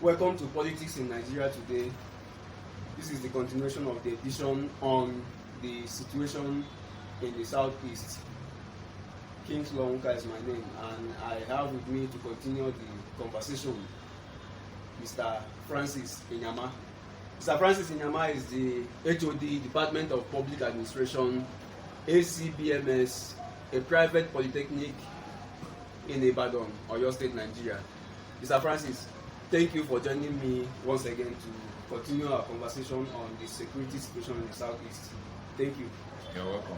Welcome to Politics in Nigeria Today. This is the continuation of the edition on the situation in the Southeast. Kings Lawunka is my name, and I have with me to continue the conversation Mr. Francis Inyama. Mr. Francis Inyama is the HOD, Department of Public Administration, ACBMS, a private polytechnic in Ibadan, Oyo State, Nigeria. Mr. Francis, thank you for joining me once again to continue our conversation on the security situation in the Southeast. Thank you. You're welcome.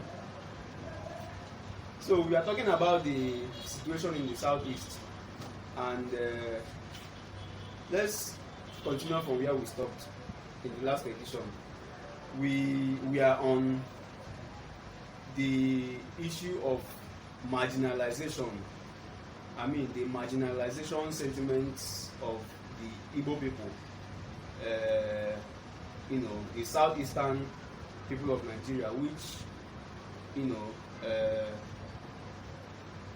So we are talking about the situation in the Southeast, and let's continue from where we stopped in the last edition. We are on the issue of marginalization. I mean the marginalization sentiments of the Igbo people, the southeastern people of Nigeria, which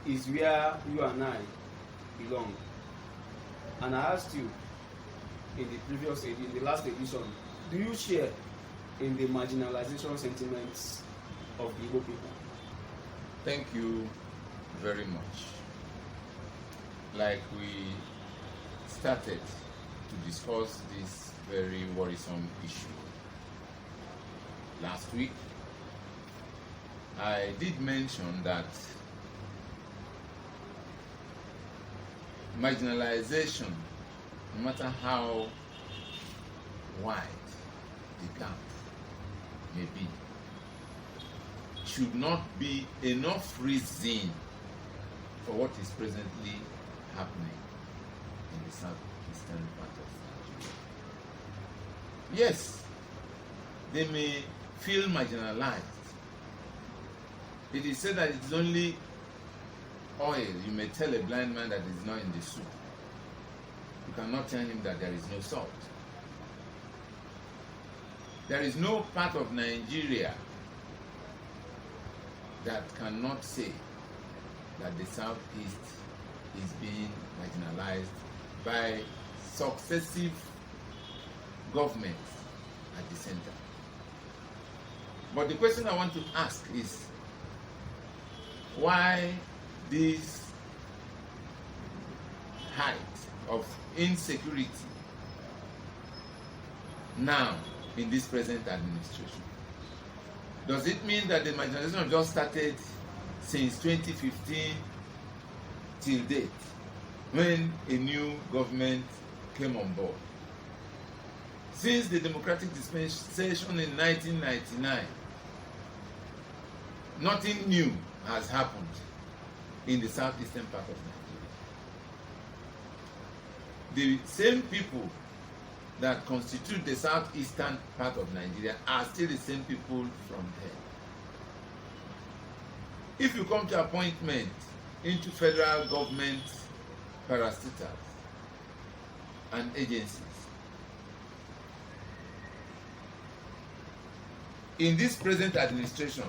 is where you and I belong. And I asked you in the last edition, do you share in the marginalization sentiments of the Igbo people? Thank you very much. Like we started to discuss this very worrisome issue last week, I did mention that marginalization, no matter how wide the gap may be, should not be enough reason for what is presently happening in the southeastern part of Nigeria. Yes, they may feel marginalized. It is said that it's only oil. You may tell a blind man that it's not in the soup. You cannot tell him that there is no salt. There is no part of Nigeria that cannot say that the Southeast is being marginalized by successive governments at the center. But the question I want to ask is, why this height of insecurity now in this present administration? Does it mean that the marginalization just started since 2015 till date, when a new government came on board? Since the democratic dispensation in 1999, nothing new has happened in the southeastern part of Nigeria. The same people that constitute the southeastern part of Nigeria are still the same people from there. If you come to appointment into federal government parastatals and agencies, in this present administration,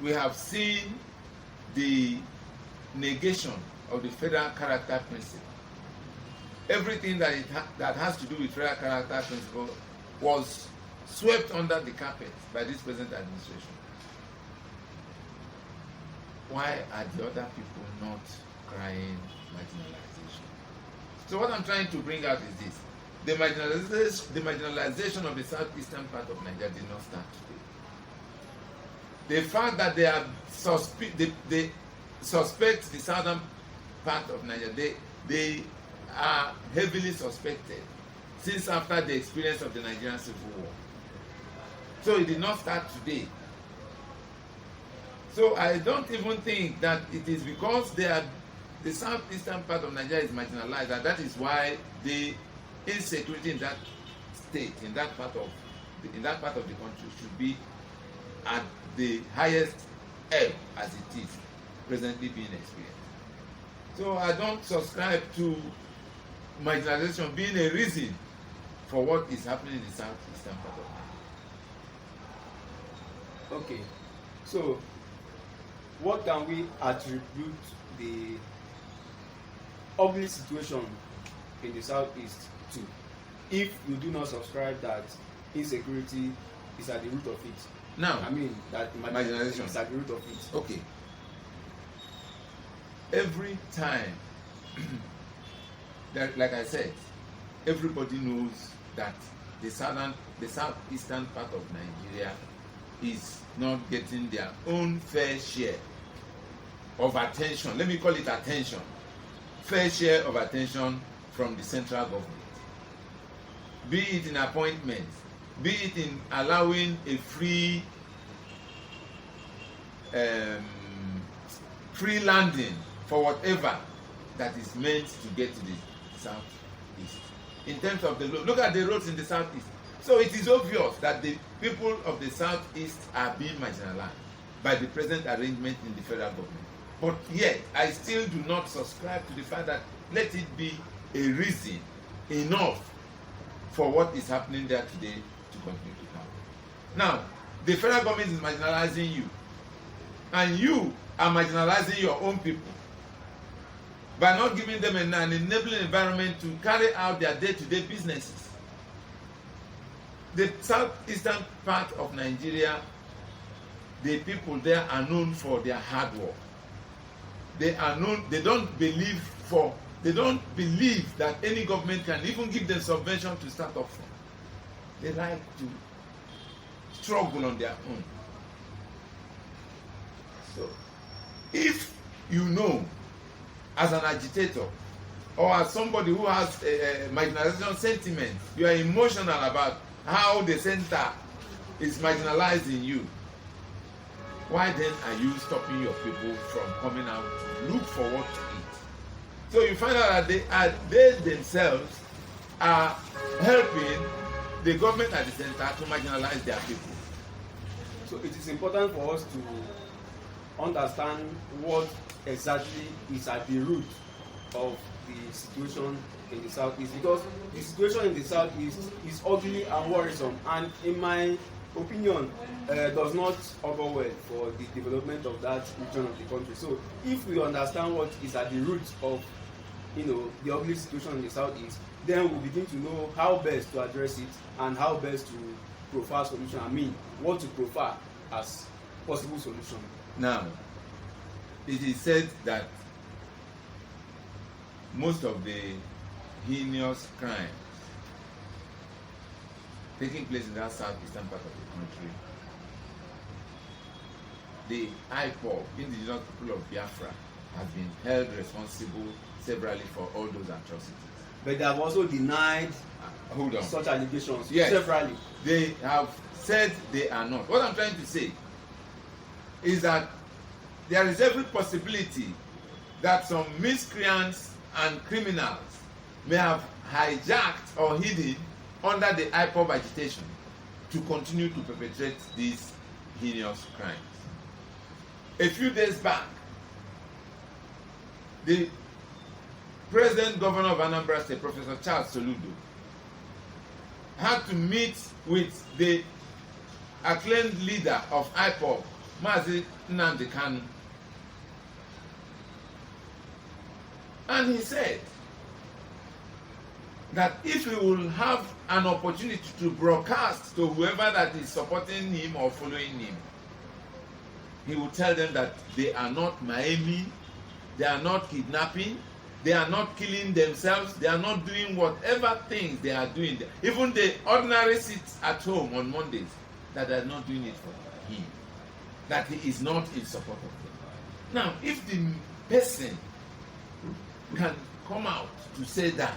we have seen the negation of the federal character principle. Everything that has to do with federal character principle was swept under the carpet by this present administration. Why are the other people not crying marginalization? So what I'm trying to bring out is this. The marginalization of the southeastern part of Nigeria did not start today. The fact that they suspect the southern part of Nigeria, they are heavily suspected since after the experience of the Nigerian Civil War. So it did not start today. So I don't even think that it is because the southeastern part of Nigeria is marginalized, and that is why the insecurity in that state, in that part of the country, should be at the highest ebb as it is presently being experienced. So I don't subscribe to marginalization being a reason for what is happening in the southeastern part of Nigeria. Okay, so what can we attribute the ugly situation in the southeast too, if you do not subscribe that insecurity is at the root of it. Now, I mean that marginalization is at the root of it. okay. Every time, that, like I said, everybody knows that the southeastern part of Nigeria is not getting their own fair share of attention. Let me call it attention. Fair share of attention from the central government. Be it in appointments, be it in allowing a free landing for whatever that is meant to get to the southeast. In terms of the look at the roads in the southeast. So it is obvious that the people of the southeast are being marginalized by the present arrangement in the federal government. But yet, I still do not subscribe to the fact that let it be a reason enough for what is happening there today to continue to happen. Now, the federal government is marginalizing you, and you are marginalizing your own people by not giving them an enabling environment to carry out their day-to-day businesses. The southeastern part of Nigeria, the people there are known for their hard work. They are known, they don't believe that any government can even give them subvention to start up from. They like to struggle on their own. So, if you know, as an agitator or as somebody who has a marginalization sentiment, you are emotional about how the center is marginalizing you, why then are you stopping your people from coming out to look for what to eat? So you find out that they themselves are helping the government at the center to marginalize their people. So it is important for us to understand what exactly is at the root of the situation in the southeast, because the situation in the southeast is ugly and worrisome, and in my opinion does not augur well for the development of that region of the country. So if we understand what is at the root of the ugly situation in the southeast, then we begin to know how best to address it and how best to profile solution. I mean, what to profile as possible solution. Now, it is said that most of the heinous crimes taking place in that southeastern part of the country, the IPOB, indigenous people of Biafra, have been held responsible severally for all those atrocities. But they have also denied hold on. Such allegations Yes, severally. they have said they are not. What I'm trying to say is that there is every possibility that some miscreants and criminals may have hijacked or hidden under the IPOB agitation to continue to perpetrate these heinous crimes. A few days back, the President Governor of Anambra State, Professor Charles Soludo, had to meet with the acclaimed leader of IPOB, Mazi Nnamdi Kanu. And he said that if he will have an opportunity to broadcast to whoever that is supporting him or following him, he will tell them that they are not maiming, they are not kidnapping, they are not killing themselves, they are not doing whatever things they are doing. Even the ordinary sits at home on Mondays, that they are not doing it for him, that he is not in support of them. Now, if the person can come out to say that,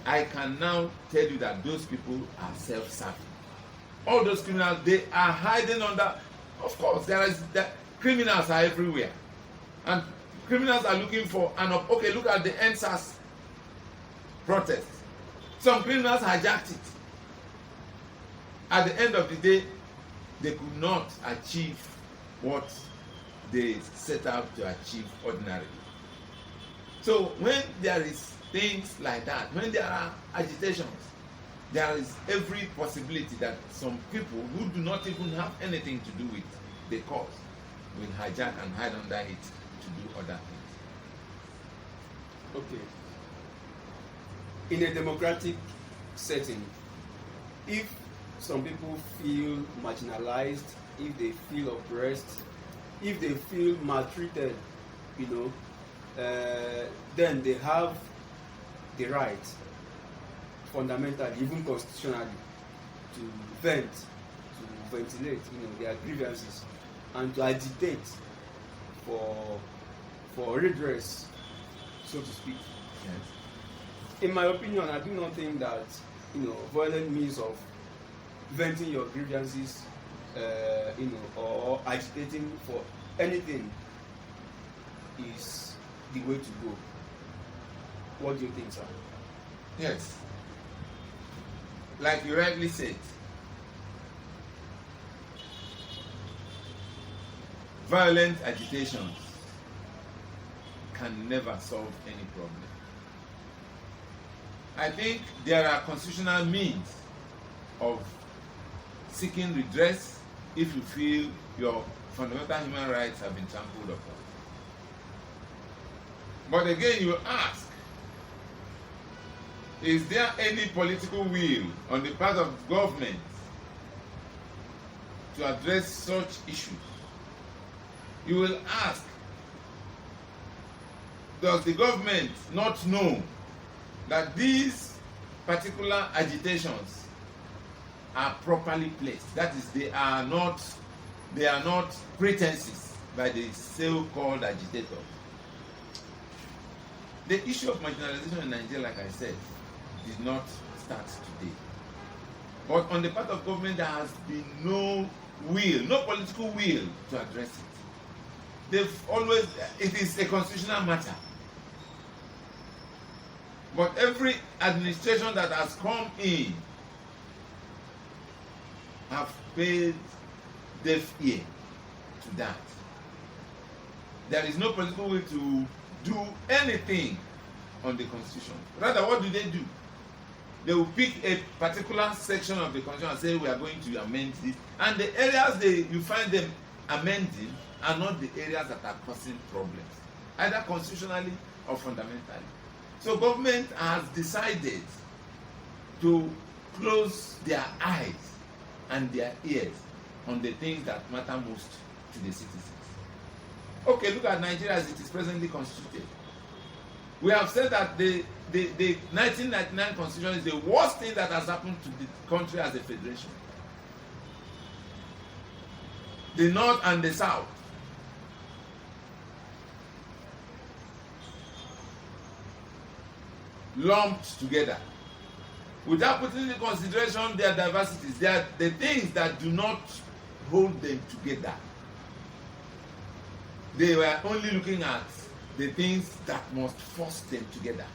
I can now tell you that those people are self-serving. All those criminals, they are hiding under, of course, criminals are everywhere. And criminals are looking for okay, look at the NSAS protest. Some criminals hijacked it. At the end of the day, they could not achieve what they set out to achieve ordinarily. So when there is things like that, when there are agitations, there is every possibility that some people who do not even have anything to do with the cause will hijack and hide under it to do other things. Okay. in a democratic setting, if some people feel marginalized, if they feel oppressed, if they feel maltreated, you know, then they have the right, fundamentally, even constitutionally, to vent, to ventilate, you know, their grievances, and to agitate for redress, so to speak. Yes. In my opinion, I do not think that, you know, violent means of venting your grievances, you know, or agitating for anything is the way to go. What do you think, sir? Yes. Like you rightly said, violent agitations can never solve any problem. I think there are constitutional means of seeking redress if you feel your fundamental human rights have been trampled upon. But again, you ask, is there any political will on the part of government to address such issues? You will ask, does the government not know that these particular agitations are properly placed? That is, they are not pretenses by the so-called agitators. The issue of marginalization in Nigeria, like I said, did not start today. But on the part of government, there has been no will, no political will to address it. It is a constitutional matter. But every administration that has come in have paid deaf ear to that. There is no political will to do anything on the constitution. Rather, what do? They will pick a particular section of the constitution and say, we are going to amend this. And the areas you find them amending are not the areas that are causing problems, either constitutionally or fundamentally. So government has decided to close their eyes and their ears on the things that matter most to the citizens. Okay, look at Nigeria as it is presently constituted. We have said that the 1999 constitution is the worst thing that has happened to the country as a federation. The North and the South lumped together without putting into consideration their diversities. They are the things that do not hold them together. They were only looking at the things that must force them together.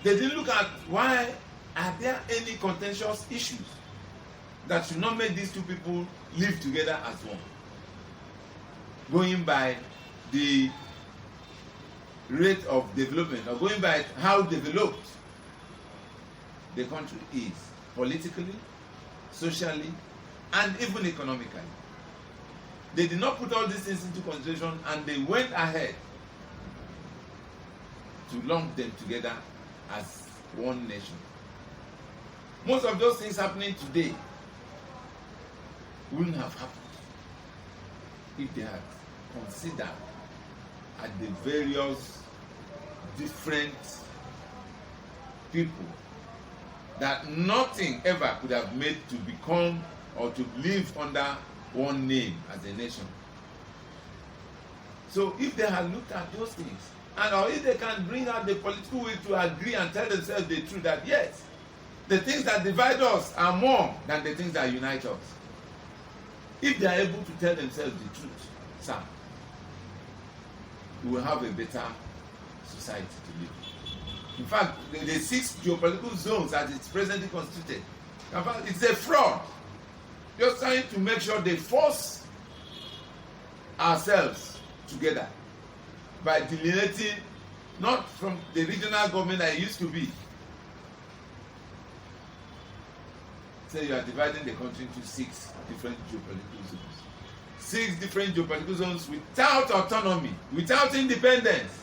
They didn't look at why are there any contentious issues that should not make these two people live together as one. Going by the rate of development, or going by how developed the country is politically, socially, and even economically. They did not put all these things into consideration, and they went ahead to lump them together as one nation. Most of those things happening today wouldn't have happened if they had considered at the various different people that nothing ever could have made to become or to live under one name as a nation. So if they had looked at those things, and or if they can bring out the political will to agree and tell themselves the truth that yes, the things that divide us are more than the things that unite us. If they are able to tell themselves the truth, sir, we will have a better society to live in. In fact, the 6 geopolitical zones as it's presently constituted, in fact, it's a fraud. Just trying to make sure they force ourselves together by delineating, not from the regional government that it used to be. Say you are dividing the country into 6 different geopolitical zones. 6 different geopolitical zones without autonomy, without independence.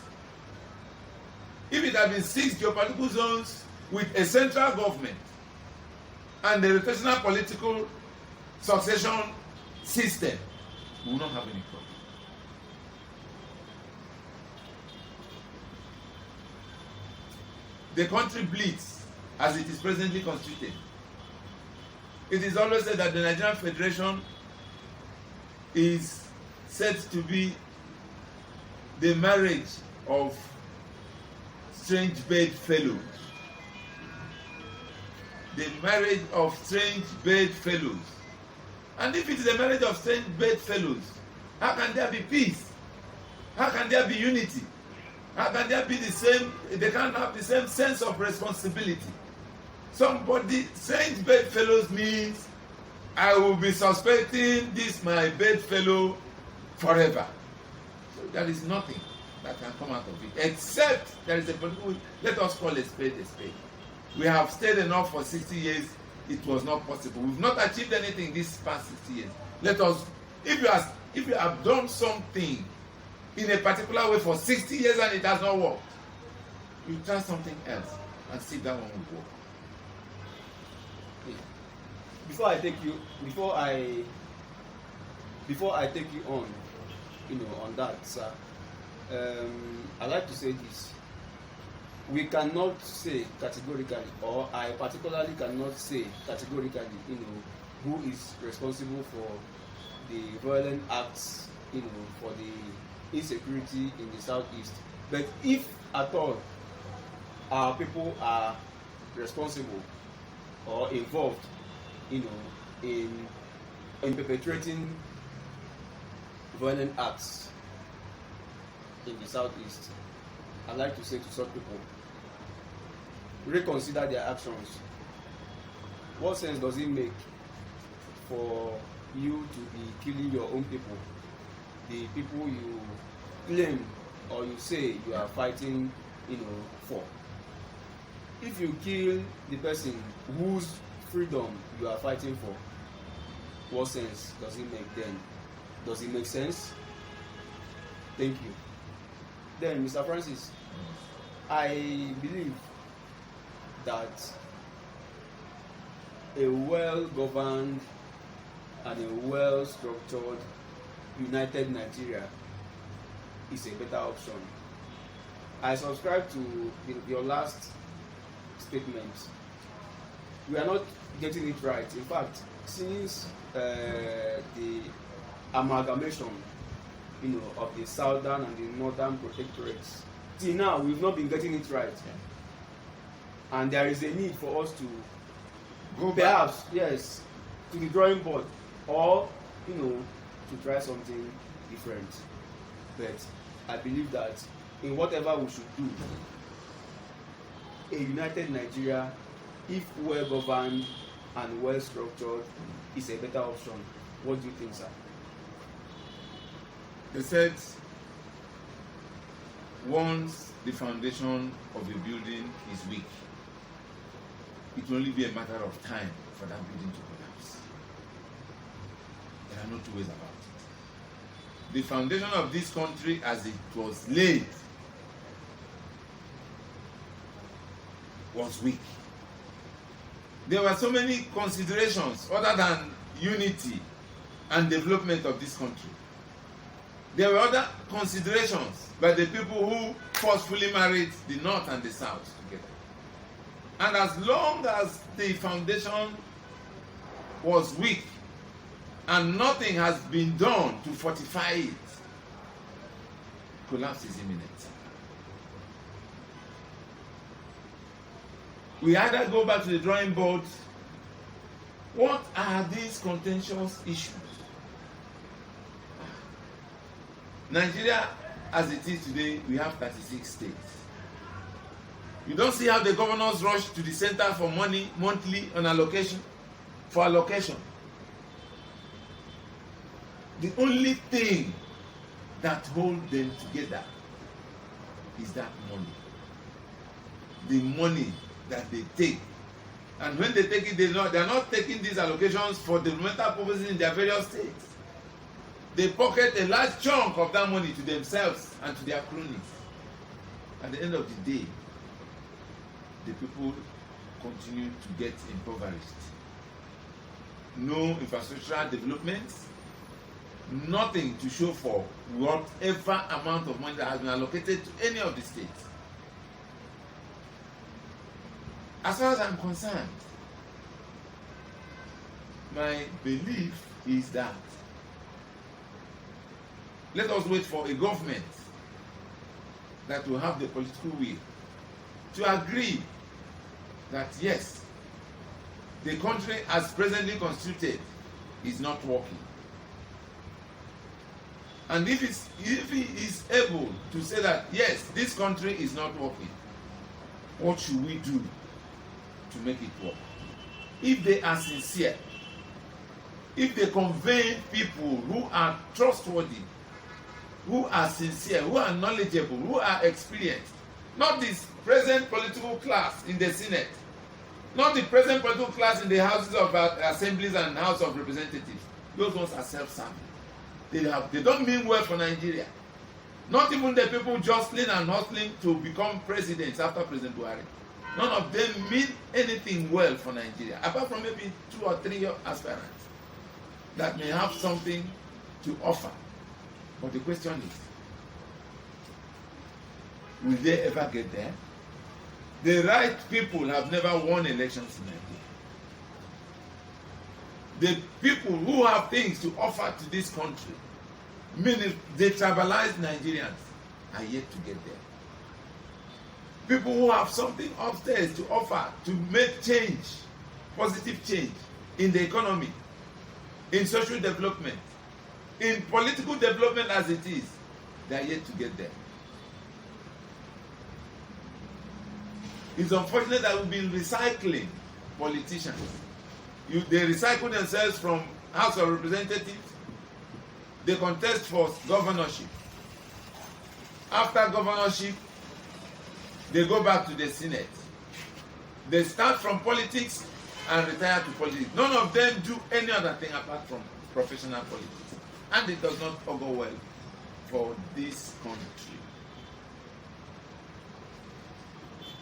If it had been 6 geopolitical zones with a central government and the rotational political succession system, we will not have any problem. The country bleeds as it is presently constituted. It is always said that the Nigerian Federation is said to be the marriage of strange bedfellows. The marriage of strange bedfellows. And if it is a marriage of strange bedfellows, how can there be peace? How can there be unity? How can there be the same, they can't have the same sense of responsibility? Somebody, strange bedfellows means I will be suspecting this my bedfellow forever. So there is nothing that can come out of it, except there is a political, let us call a spade a spade. We have stayed enough for 60 years, it was not possible. We've not achieved anything this past 60 years. Let us, if you have done something in a particular way for 60 years and it has not worked, you try something else and see that one will work. Before I take you on, on that, sir, I like to say this. We cannot say categorically, or I particularly cannot say categorically, who is responsible for the violent acts, for the insecurity in the southeast. But if at all our people are responsible or involved, in perpetrating violent acts in the southeast, I'd like to say to such people, reconsider their actions. What sense does it make for you to be killing your own people, the people you claim or you say you are fighting, for? If you kill the person whose freedom you are fighting for, what sense does it make then? Does it make sense? Thank you. Then, Mr. Francis, I believe that a well-governed and a well-structured united Nigeria is a better option. I subscribe to your last statement. We are not getting it right. In fact, since the amalgamation, of the southern and the northern protectorates, till now we've not been getting it right. Yeah. And there is a need for us to go perhaps back. Yes, to the drawing board, or to try something different. But I believe that in whatever we should do, a united Nigeria, if well governed and well structured, is a better option. What do you think, sir? They said once the foundation of a building is weak, it will only be a matter of time for that building to collapse. There are no two ways about it. The foundation of this country as it was laid was weak. There were so many considerations other than unity and development of this country. There were other considerations by the people who forcefully married the North and the South together. And as long as the foundation was weak and nothing has been done to fortify it, collapse is imminent. We either go back to the drawing board. What are these contentious issues? Nigeria, as it is today, we have 36 states. You don't see how the governors rush to the center for money monthly on allocation, for allocation. The only thing that holds them together is that money. The money that they take. And when they take it, they are not taking these allocations for developmental purposes in their various states. They pocket a large chunk of that money to themselves and to their cronies. at the end of the day, the people continue to get impoverished. No infrastructural development, nothing to show for whatever amount of money that has been allocated to any of the states. As far as I'm concerned, my belief is that let us wait for a government that will have the political will to agree that yes, the country as presently constituted is not working. And if he is able to say that yes, this country is not working, what should we do to make it work? If they are sincere, if they convey people who are trustworthy, who are sincere, who are knowledgeable, who are experienced, not this present political class in the Senate, not the present political class in the houses of assemblies and House of Representatives. Those ones are self-serving. They don't mean well for Nigeria. Not even the people jostling and hustling to become presidents after President Buhari. None of them mean anything well for Nigeria, apart from maybe 2 or 3 aspirants that may have something to offer. But the question is, will they ever get there? The right people have never won elections in Nigeria. The people who have things to offer to this country, meaning the tribalized Nigerians, are yet to get there. People who have something upstairs to offer to make change, positive change in the economy, in social development, in political development as it is, they are yet to get there. It's unfortunate that we've been recycling politicians. They recycle themselves from House of Representatives. They contest for governorship. After governorship, they go back to the Senate. They start from politics and retire to politics. None of them do any other thing apart from professional politics. And it does not augur well for this country.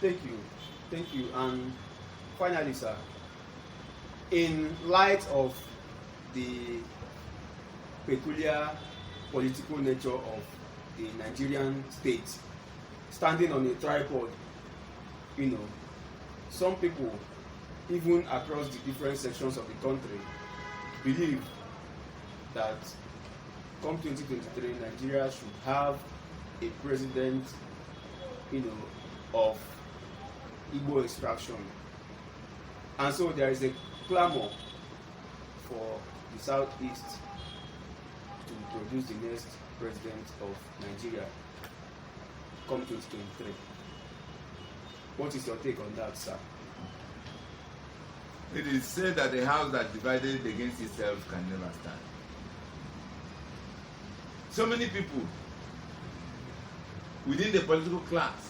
Thank you. And finally, sir, in light of the peculiar political nature of the Nigerian state, standing on a tripod, some people, even across the different sections of the country, believe that come 2023, Nigeria should have a president, of Igbo extraction. And so there is a clamor for the Southeast to produce the next president of Nigeria come 2023. What is your take on that, sir? It is said that a house that divided against itself can never stand. So many people within the political class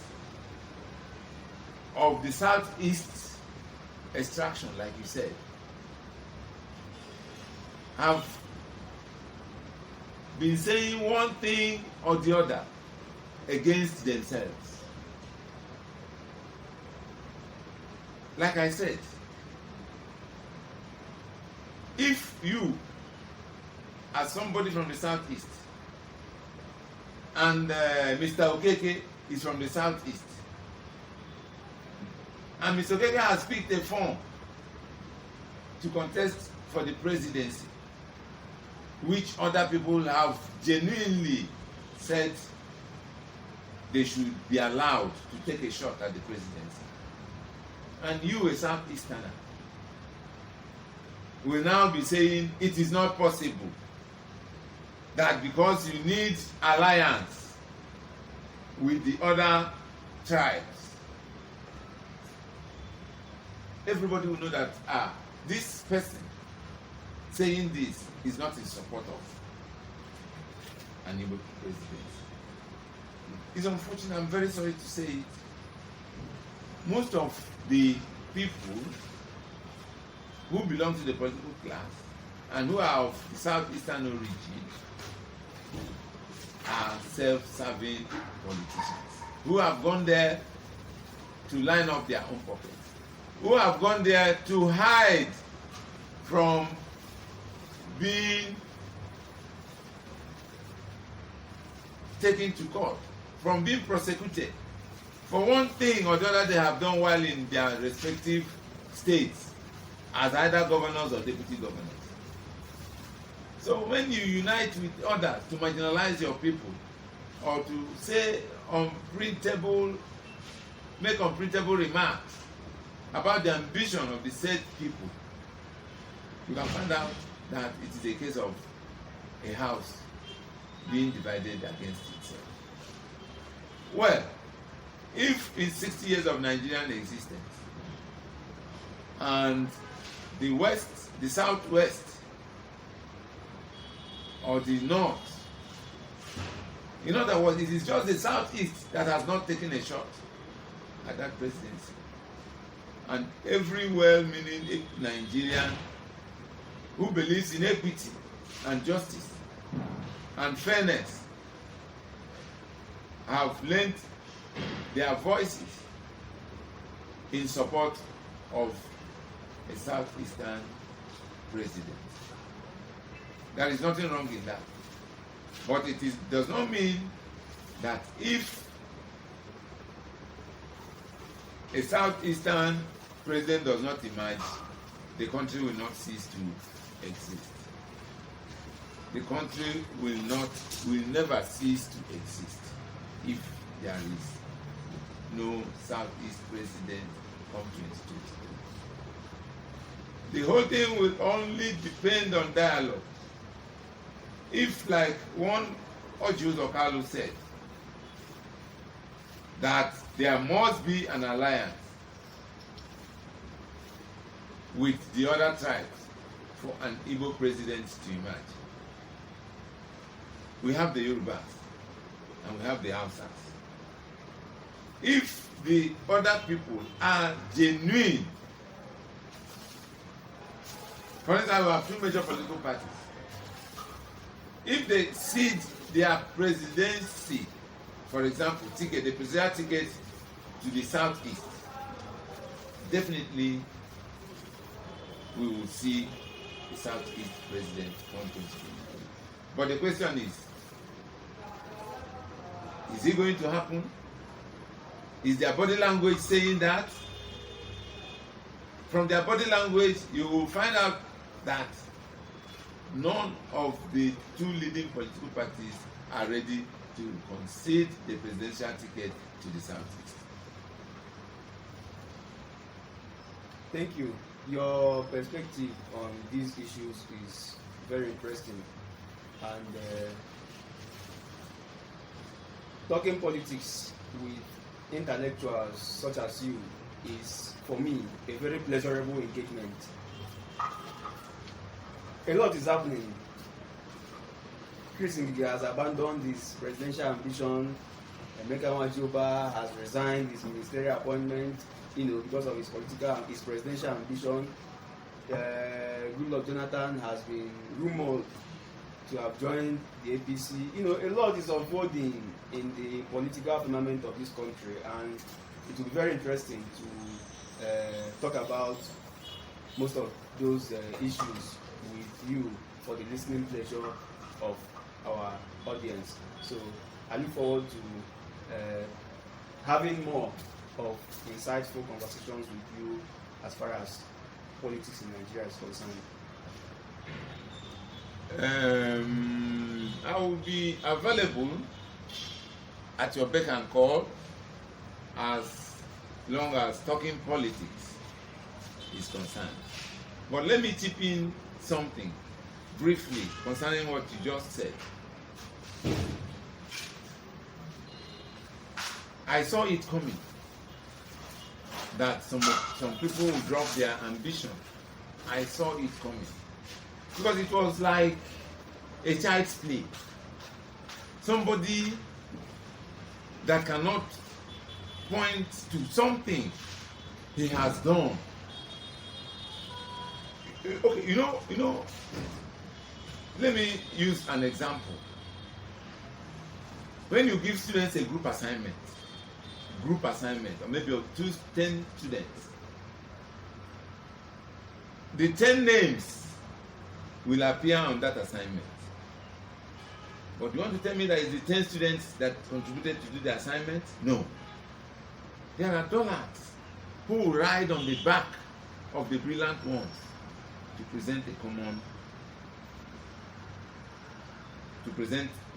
of the Southeast extraction, like you said, have been saying one thing or the other against themselves. Like I said, if you, as somebody from the Southeast, and Mr. Okeke is from the Southeast, and Mr. Okeke has picked a form to contest for the presidency, which other people have genuinely said they should be allowed to take a shot at the presidency. And you, a Southeasterner, will now be saying it is not possible, that because you need alliance with the other tribes, everybody will know that this person saying this is not in support of an Igbo president. It's unfortunate, I'm very sorry to say it. Most of the people who belong to the political class and who are of the Southeastern origin are self-serving politicians. who have gone there to line up their own pockets, who have gone there to hide from being taken to court, from being prosecuted for one thing or the other they have done while in their respective states as either governors or deputy governors. So when you unite with others to marginalize your people or to say make unprintable remarks about the ambition of the said people, you can find out that it is a case of a house being divided against itself. Well, if in 60 years of Nigerian existence and the west, the southwest, or the north, in other words, it is just the southeast that has not taken a shot at that presidency, and every well-meaning Nigerian who believes in equity and justice and fairness have lent their voices in support of a southeastern president. There is nothing wrong in that, but it does not mean that if a southeastern president does not emerge, the country will not cease to exist. The country will never cease to exist if there is no southeast president come 2022. The whole thing will only depend on dialogue. If, like one Orji Uzor Kalu said, that there must be an alliance with the other tribes for an Igbo president to emerge. We have the Yorubas and we have the Hausas. If the other people are genuine, for instance, we have two major political parties. If they cede their presidency, for example, the presidential ticket to the southeast, definitely we will see the southeast president come to. But the question is it going to happen? Is their body language saying that? From their body language, you will find out that none of the two leading political parties are ready to concede the presidential ticket to the southeast. Thank you. Your perspective on these issues is very interesting, and talking politics with intellectuals such as you is, for me, a very pleasurable engagement. A lot is happening. Chris Ngige has abandoned his presidential ambition. Emeka Nwajioba has resigned his ministerial appointment, because of his presidential ambition. Goodluck Jonathan has been rumored to have joined the APC. A lot is unfolding in the political firmament of this country, and it will be very interesting to talk about most of those issues with you for the listening pleasure of our audience. So I look forward to having more of insightful conversations with you as far as politics in Nigeria is concerned. I will be available at your beck and call as long as talking politics is concerned. But let me chip in something briefly concerning what you just said. I saw it coming that some people will drop their ambition. I saw it coming because it was like a child's play. Somebody that cannot point to something he has done. Okay, let me use an example. When you give students a group assignment group assignment, or maybe of 10 students. The 10 names will appear on that assignment. But you want to tell me that it's the 10 students that contributed to do the assignment? No. There are dullards who will ride on the back of the brilliant ones to present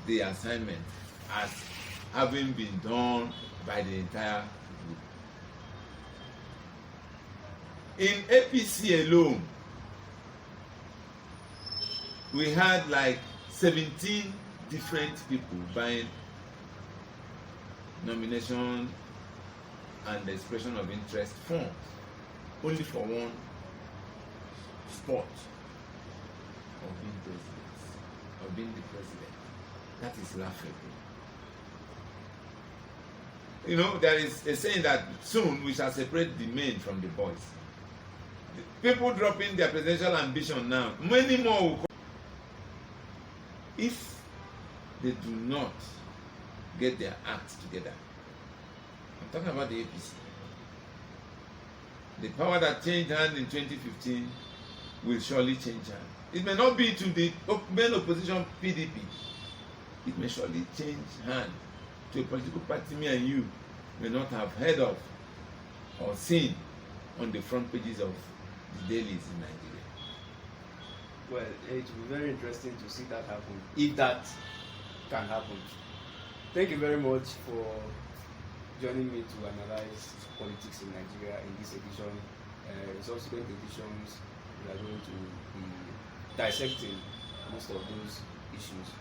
the assignment as having been done by the entire group. In APC alone, we had like 17 different people buying nomination and expression of interest forms only for one spot of being president, of being the president. That is laughable. You know, there is a saying that soon we shall separate the men from the boys. The people dropping their presidential ambition now, many more will come. If they do not get their act together, I'm talking about the APC. The power that changed hand in 2015 will surely change hand. It may not be to the main opposition PDP. It may surely change hand to a political party me and you may not have heard of or seen on the front pages of the dailies in Nigeria. Well, it will be very interesting to see that happen, if that can happen. Thank you very much for joining me to analyze politics in Nigeria in this edition. In subsequent editions, we are going to be dissecting most of those issues.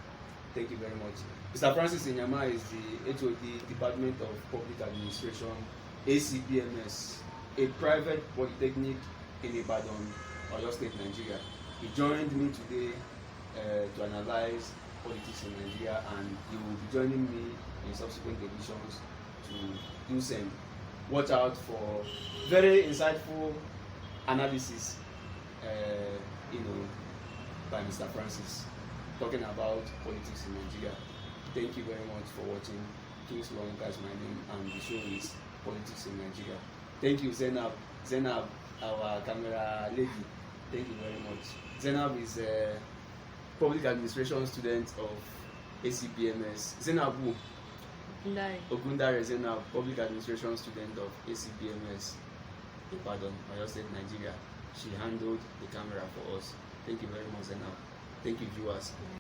Thank you very much. Mr. Francis Inyama is the HOD Department of Public Administration, ACPMS, a private polytechnic in Ibadan, Oyo State, Nigeria. He joined me today to analyze politics in Nigeria, and he will be joining me in subsequent editions to do same. Watch out for very insightful analysis, by Mr. Francis, talking about politics in Nigeria. Thank you very much for watching. Kings Lonka is my name, and the show is Politics in Nigeria. Thank you, Zainab, our camera lady. Thank you very much. Zainab is a public administration student of ACPMS. Zainab who? Ogundare Zainab, public administration student of ACPMS, Ibadan, Oyo State, Nigeria. She handled the camera for us. Thank you very much, Zainab. Thank you, viewers.